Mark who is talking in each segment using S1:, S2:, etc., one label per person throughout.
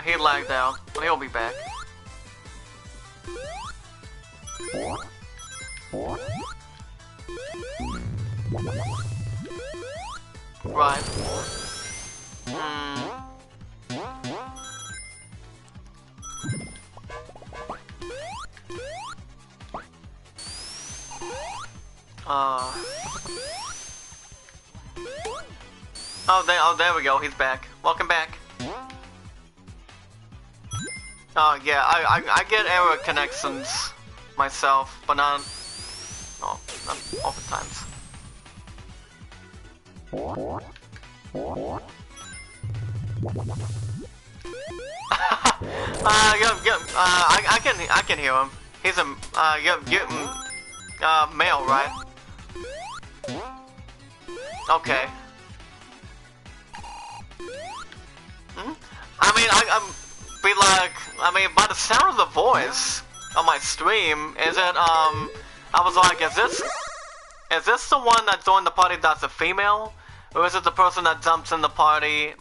S1: He lagged out, but he'll be back. Right. Oh, there we go. He's back. Welcome back. Oh yeah, I get error connections myself, but not all the times. I can hear him. He's a male, right? Okay. I mean, by the sound of the voice on my stream, is it, I was like, is this the one that joined the party that's a female? Or is it the person that jumps in the party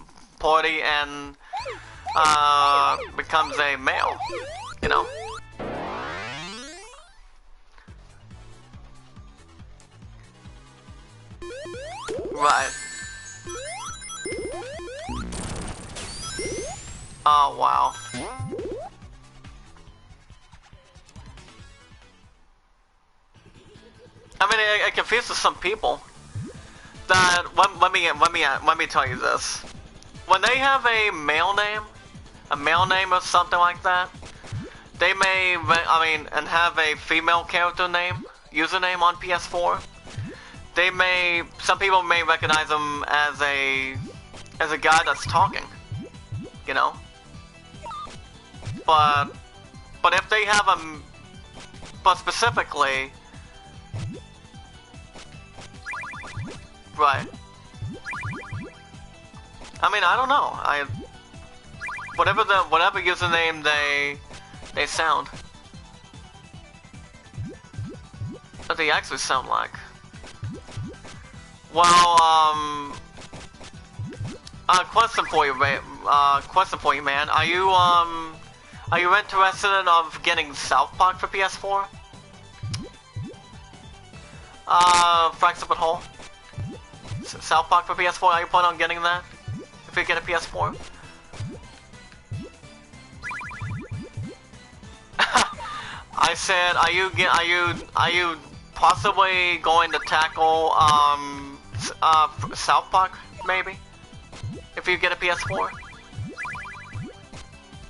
S1: and, becomes a male? You know? Right. Oh, wow. I mean, it confuses some people. That let me tell you this. When they have a male name or something like that, they may, and have a female character name, username on PS4. Some people may recognize them as a guy that's talking, you know. But if they have but specifically. Right. I mean, I don't know. Whatever username they sound. What they actually sound like. Well, question for you, man. Are you interested in getting South Park for PS4? Flexible Hole. South Park for PS4, are you planning on getting that? If you get a PS4? I said, are you possibly going to tackle South Park maybe? If you get a PS4?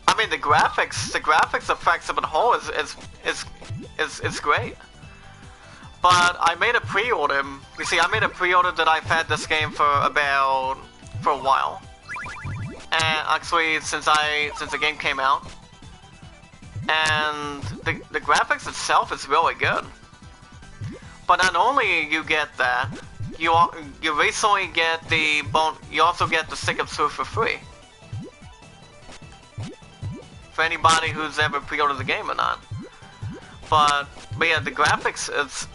S1: I mean, the graphics of Flexible Hole is great. But I made a pre-order. You see, I made a pre-order that I've had this game for a while, and actually since the game came out, and the graphics itself is really good. But not only you get that, you recently get you also get the Stick of Truth for free. For anybody who's ever pre-ordered the game or not. But yeah, the graphics is.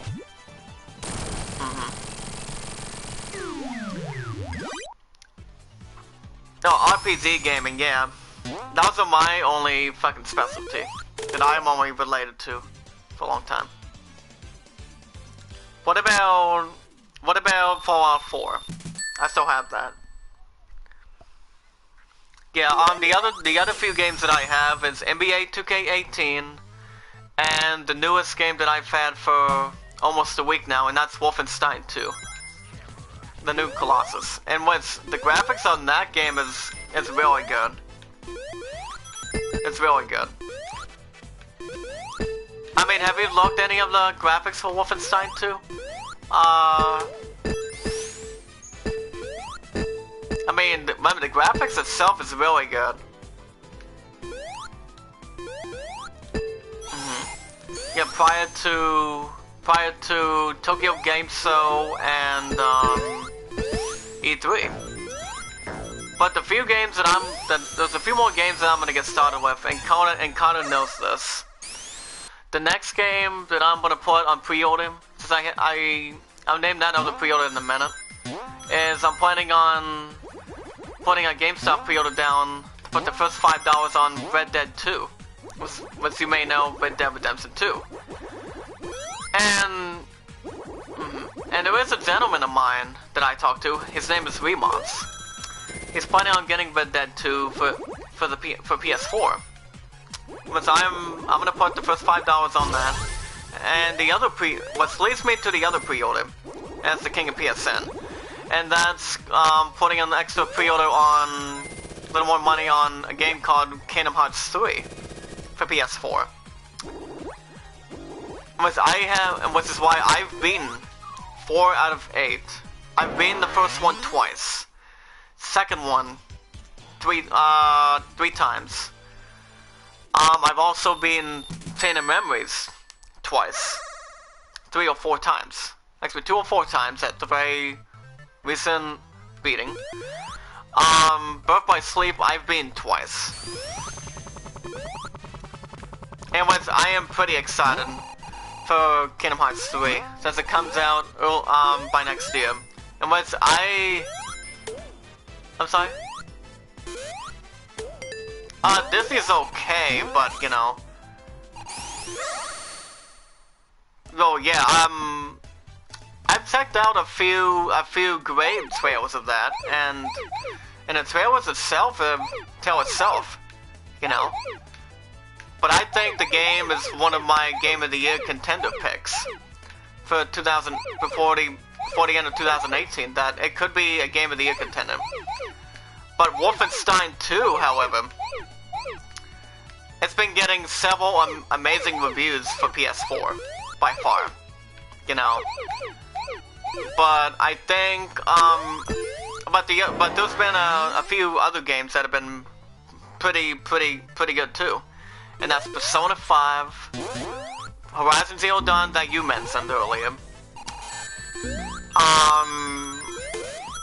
S1: No, RPG gaming, yeah. Those are my only fucking specialty that I'm only related to for a long time. What about What about Fallout 4? I still have that. Yeah, the other few games that I have is NBA 2K18, and the newest game that I've had for almost a week now, and that's Wolfenstein 2, the new Colossus. And the graphics on that game is really good. It's really good. I mean, have you looked at any of the graphics for Wolfenstein 2? I mean, the graphics itself is really good. Yeah, prior to Tokyo Game Show and E3. But the few games there's a few more games that I'm gonna get started with, and Connor knows this. The next game that I'm gonna put on pre-order, since I'll name that other pre-order in a minute, is I'm planning on putting a GameStop pre-order down to put the first $5 on Red Dead 2, which you may know, Red Dead Redemption 2. And there is a gentleman of mine that I talked to. His name is Remots. He's planning on getting Red Dead 2 for PS4. Which I'm gonna put the first $5 on that. And the other which leads me to the other pre-order as the King of PSN. And that's putting an extra pre-order on a little more money on a game called Kingdom Hearts 3 for PS4. Which is why I've beaten 4 out of 8. I've beaten the first one twice. Second one, three times. I've also beaten Chain of Memories twice. 3 or 4 times. Actually, 2 or 4 times at the very recent beating. Birth by Sleep, I've been twice. Anyways, I am pretty excited for Kingdom Hearts 3, since it comes out by next year. And I'm sorry? Disney's okay, but, you know. Oh, yeah, I've checked out a few great trailers of that, and the trailers itself tell itself, you know. But I think the game is one of my Game of the Year contender picks for before the end of 2018. That it could be a Game of the Year contender. But Wolfenstein 2, however, it's been getting several amazing reviews for PS4 by far, you know. But I think but there's been a few other games that have been pretty good too. And that's Persona 5, Horizon Zero Dawn that you mentioned earlier.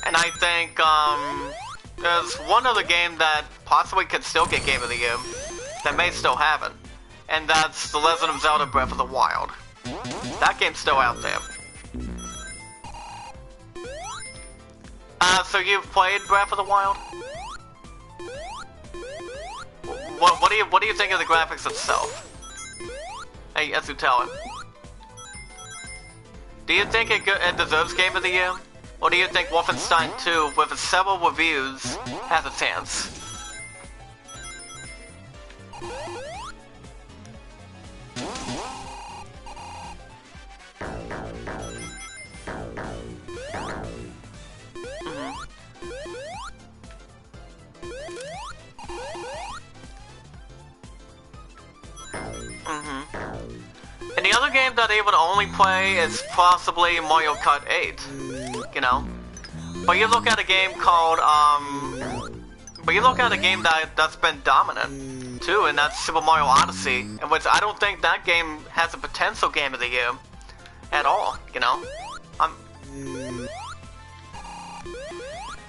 S1: And I think, there's one other game that possibly could still get Game of the Year, that may still have it. And that's The Legend of Zelda Breath of the Wild. That game's still out there. So you've played Breath of the Wild? What do you think of the graphics itself? Hey, as you tell it. Do you think it deserves Game of the Year? Or do you think Wolfenstein 2, with its several reviews, has a chance? And the other game that they would only play is possibly Mario Kart 8, you know? But you look at a game called, that's been dominant, too, and that's Super Mario Odyssey, in which I don't think that game has a potential Game of the Year at all, you know?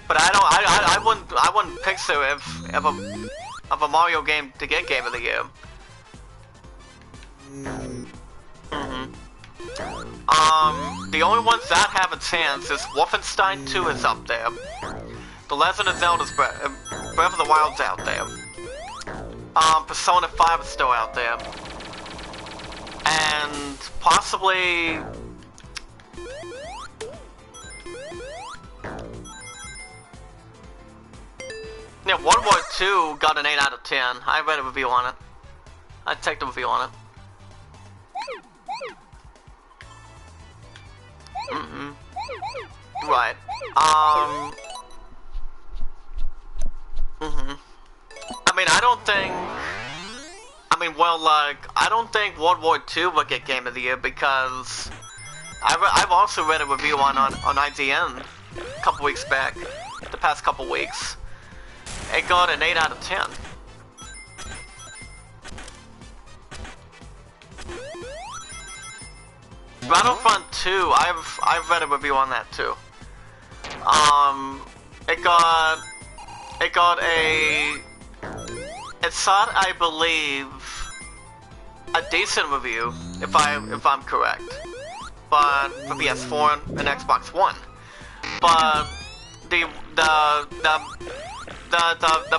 S1: But I wouldn't picture if a Mario game to get Game of the Year. The only ones that have a chance is Wolfenstein 2 is up there. The Legend of Zelda's Breath of the Wild's out there. Persona 5 is still out there. And possibly Yeah, World War II got an 8 out of 10. I read a review on it. I checked the review on it. Right. I mean, I don't think... I mean, well, like, I don't think World War II would get Game of the Year because... I've also read a review on IGN a couple weeks back, the past couple weeks. It got an 8 out of 10. Battlefront 2, I've read a review on that too. It's not, I believe, a decent review, if I'm correct, but for PS4 and Xbox One. But the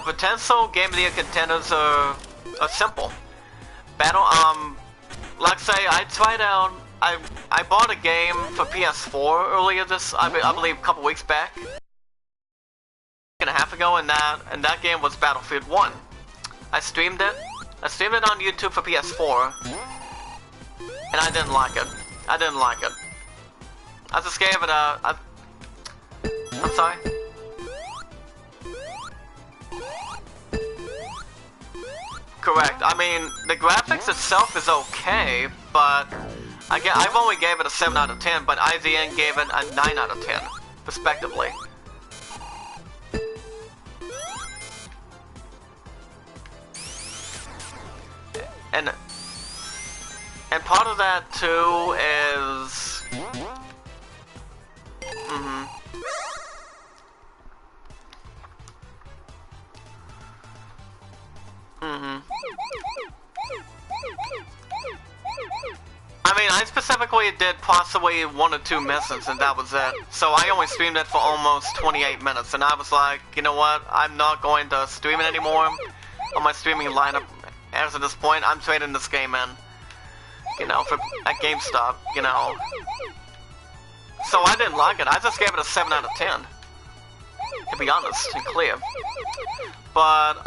S1: potential Game of the Year contenders are simple. Like say, I tried out. I bought a game for PS4 earlier I believe a couple weeks back, and a half ago, and that game was Battlefield 1. I streamed it on YouTube for PS4, and I didn't like it. I just gave it a... I'm sorry? Correct. I mean, the graphics itself is okay, but I've only gave it a 7 out of 10, but IGN gave it a 9 out of 10, respectively. And part of that too is I mean, I specifically did possibly 1 or 2 missions, and that was it. So I only streamed it for almost 28 minutes, and I was like, you know what? I'm not going to stream it anymore on my streaming lineup. As of this point, I'm trading this game in, you know, at GameStop, you know. So I didn't like it. I just gave it a 7 out of 10, to be honest and clear. But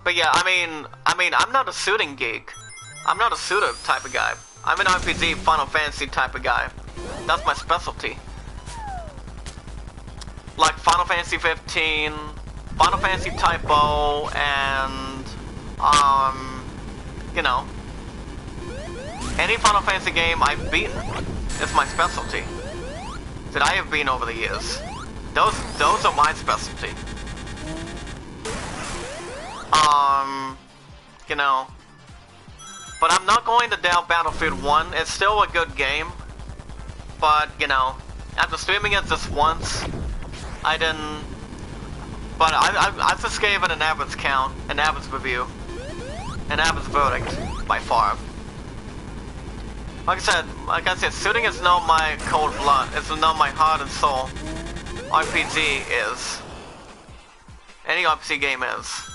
S1: But yeah, I mean, I'm not a shooting geek. I'm not a shooter type of guy. I'm an RPG, Final Fantasy type of guy. That's my specialty. Like Final Fantasy 15, Final Fantasy Type O, and you know, any Final Fantasy game I've beaten is my specialty. That I have beaten over the years. Those are my specialty. You know, but I'm not going to doubt Battlefield 1. It's still a good game, but you know, after streaming it just once, I didn't. But I just gave it an average count, an average review, an average verdict by far. Like I said, shooting is not my cold blood. It's not my heart and soul. RPG is. Any RPG game is.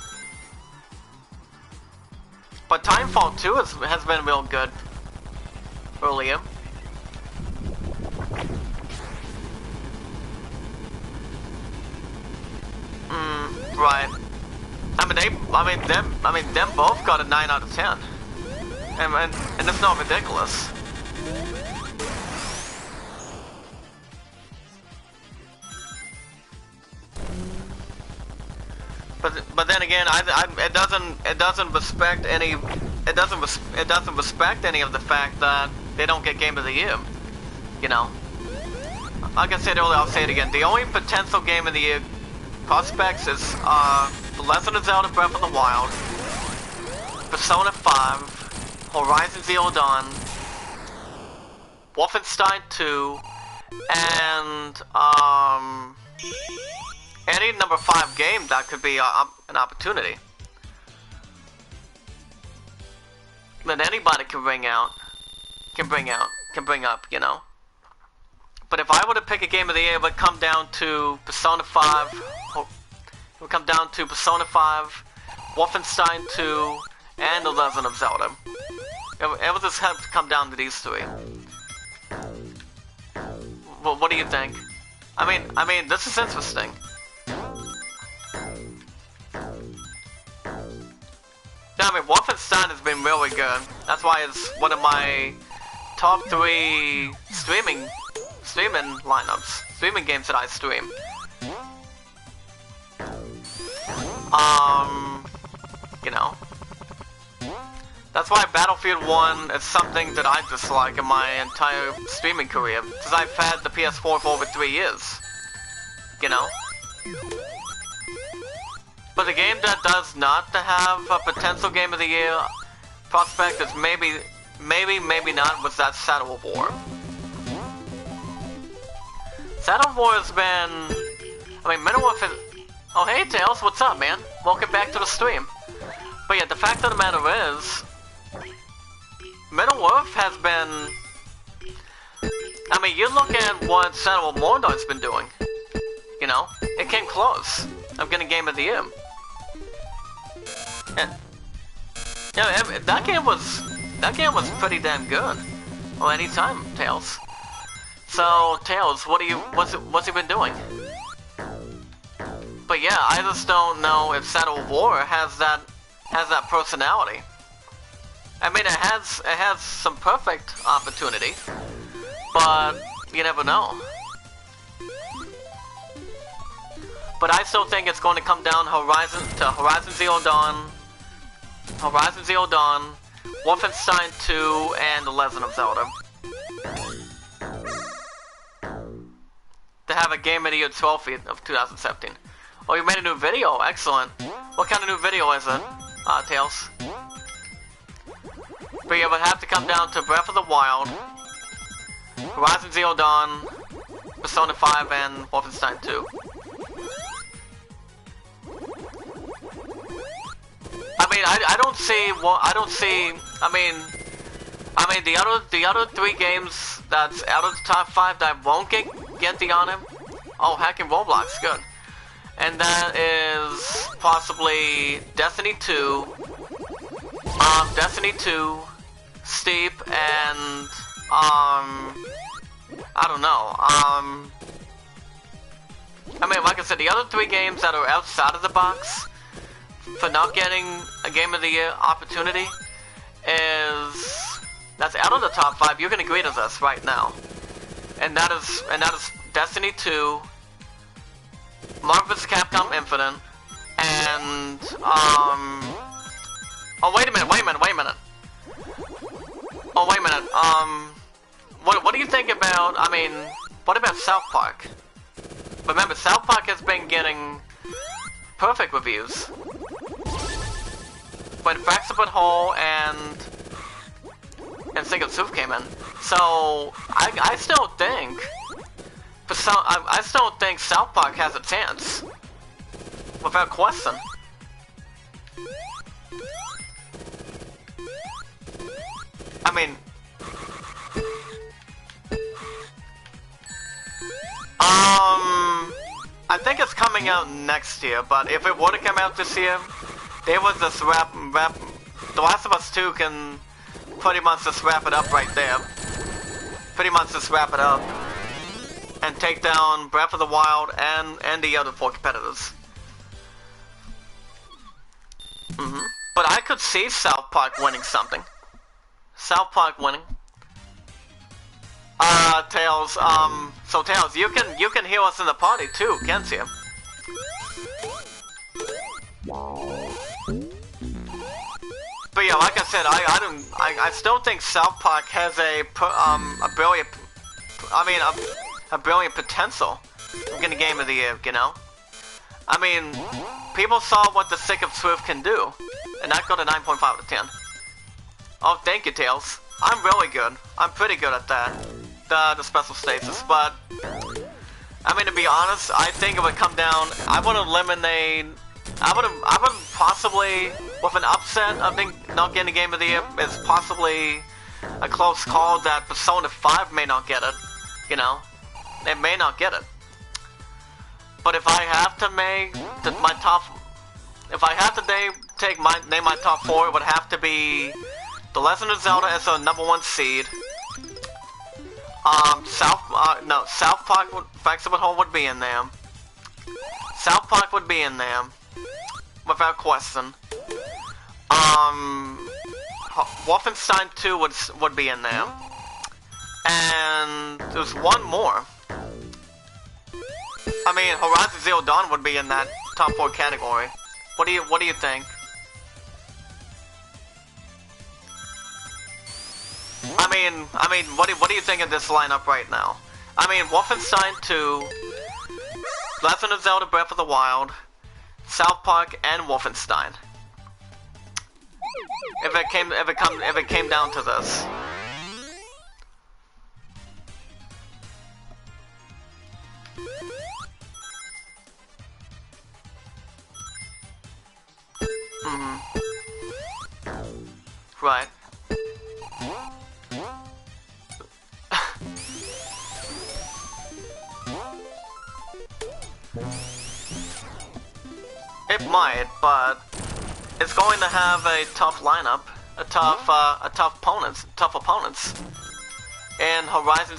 S1: But Timefall 2 has been real good earlier. Right. Them both got a 9 out of 10. And it's not ridiculous. But then again, it doesn't respect any of the fact that they don't get Game of the Year. You know, like I said earlier, I'll say it again. The only potential Game of the Year prospects is The Legend of Zelda: Breath of the Wild, Persona 5, Horizon Zero Dawn, Wolfenstein 2, and any number 5 game that could be an opportunity that anybody can bring up, you know. But if I were to pick a Game of the Year, it would come down to Persona 5. It would come down to Persona 5, Wolfenstein 2, and The Legend of Zelda. It would just have to come down to these 3. what do you think? I mean, this is interesting. Yeah, I mean, Wolfenstein has been really good. That's why it's one of my top 3 streaming lineups, streaming games that I stream. You know, that's why Battlefield 1 is something that I dislike in my entire streaming career, because I've had the PS4 for over 3 years. You know? But a game that does not have a potential Game of the Year prospect is maybe not, was that Shadow of War. Shadow of War has been... I mean, Middle Earth is... Oh, hey, Tails, what's up, man? Welcome back to the stream. But yeah, the fact of the matter is... Middle Earth has been... I mean, you look at what Shadow of Mordor's been doing. You know? It came close of getting Game of the Year. And... You know, that game was pretty damn good. Well, anytime, Tails. So, Tails, what's he been doing? But yeah, I just don't know if Shadow of War has that personality. I mean, it has some perfect opportunity, but you never know. But I still think it's going to come down Horizon Zero Dawn, Wolfenstein 2, and The Legend of Zelda. To have a Game of the Year trophy of 2017. Oh, you made a new video. Excellent. What kind of new video is it, Tails? But yeah, it would have to come down to Breath of the Wild, Horizon Zero Dawn, Persona 5, and Wolfenstein 2. I mean, I don't see. I mean, the other 3 games that's out of the top 5 that won't get the honor. Oh, heck, and Roblox, good. And that is possibly Destiny 2, Steep, and I don't know. I mean, like I said, the other 3 games that are outside of the box for not getting a Game of the Year opportunity that's out of the top 5. You can agree to this right now, and that is Destiny 2, Marvel vs. Capcom Infinite, and oh wait a minute. Oh wait a minute. What do you think about? I mean, what about South Park? Remember, South Park has been getting perfect reviews. When Fractured Hole and Single Soup came in, so I still think South Park has a chance, without question. I mean, I think it's coming out next year, but if it were to come out this year, they would just wrap. The Last of Us 2 can pretty much just wrap it up right there. Pretty much just wrap it up and take down Breath of the Wild and the other 4 competitors. But I could see South Park winning something. South Park winning. Tails, so Tails, you can hear us in the party too, can't you? But yeah, like I said, I still think South Park has a brilliant potential of getting Game of the Year, you know? I mean, people saw what the Stick of Truth can do, and that got a 9.5 out of 10. Oh, thank you, Tails. I'm really good. I'm pretty good at that. The special status, but I mean, to be honest, I think it would come down. I would possibly, with an upset of not getting a Game of the Year, is possibly a close call that Persona 5 may not get it. You know, it may not get it. But if I have to make my top, if I have to name my top 4, it would have to be The Legend of Zelda as a #1 seed. South Park Exhibit Hall would be in there. South Park would be in there, without question. Wolfenstein 2 would be in there, and there's one more. I mean, Horizon Zero Dawn would be in that top 4 category. What do you think? I mean, what do you think of this lineup right now? I mean, Wolfenstein 2, Legend of Zelda: Breath of the Wild, South Park, and Wolfenstein. If it came down to this. Right. It might, but it's going to have a tough lineup, a tough opponents. And Horizon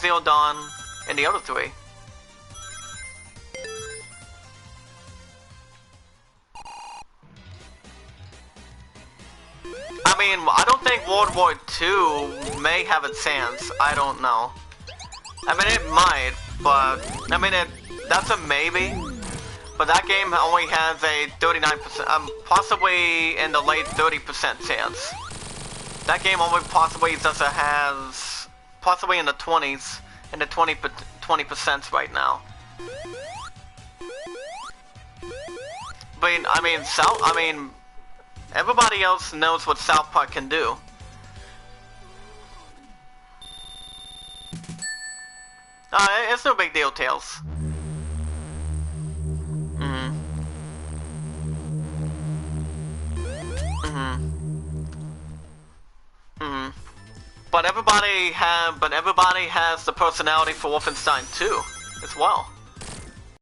S1: Zero Dawn and the other 3. I mean, I don't think World War II may have a chance. I don't know. I mean, it might, but I mean, that's a maybe. But that game only has a 39%, possibly in the late 30% chance. That game only possibly just has, possibly in the 20s, in the 20% right now. But I mean, everybody else knows what South Park can do. It's no big deal, Tails. But everybody has the personality for Wolfenstein 2 as well.